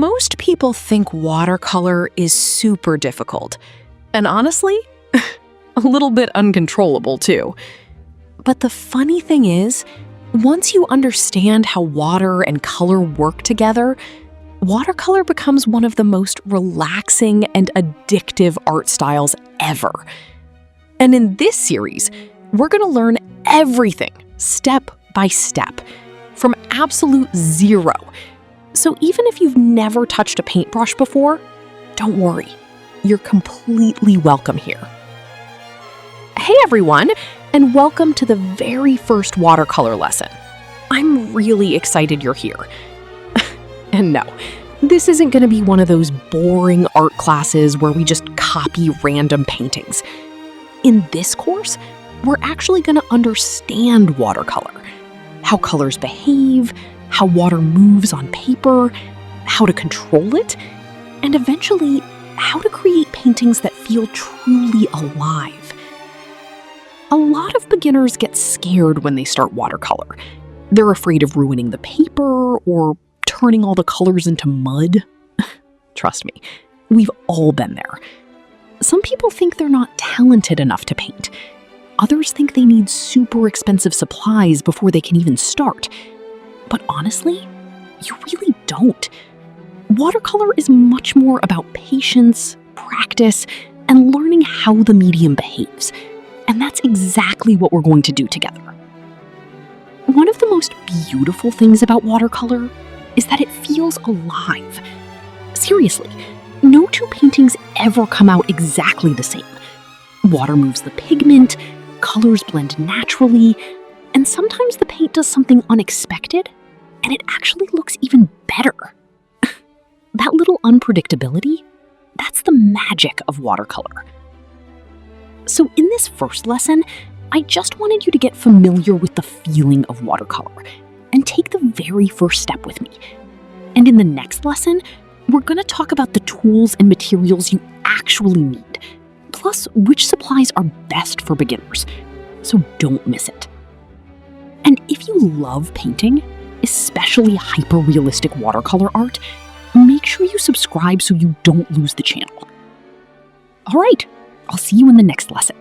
Most people think watercolor is super difficult, and honestly, a little bit uncontrollable too. But the funny thing is, once you understand how water and color work together, watercolor becomes one of the most relaxing and addictive art styles ever. And in this series, we're going to learn everything step by step, from absolute zero. So even if you've never touched a paintbrush before, don't worry, you're completely welcome here. Hey everyone, and welcome to the very first watercolor lesson. I'm really excited you're here. And no, this isn't going to be one of those boring art classes where we just copy random paintings. In this course, we're actually going to understand watercolor, how colors behave, how water moves on paper, how to control it, and eventually, how to create paintings that feel truly alive. A lot of beginners get scared when they start watercolor. They're afraid of ruining the paper or turning all the colors into mud. Trust me, we've all been there. Some people think they're not talented enough to paint. Others think they need super expensive supplies before they can even start. But honestly, you really don't. Watercolor is much more about patience, practice, and learning how the medium behaves. And that's exactly what we're going to do together. One of the most beautiful things about watercolor is that it feels alive. Seriously, no two paintings ever come out exactly the same. Water moves the pigment, colors blend naturally, and sometimes the paint does something unexpected, and it actually looks even better. That little unpredictability, that's the magic of watercolor. So in this first lesson, I just wanted you to get familiar with the feeling of watercolor and take the very first step with me. And in the next lesson, we're going to talk about the tools and materials you actually need, plus which supplies are best for beginners. So don't miss it. And if you love painting, especially hyper-realistic watercolor art, make sure you subscribe so you don't lose the channel. All right, I'll see you in the next lesson.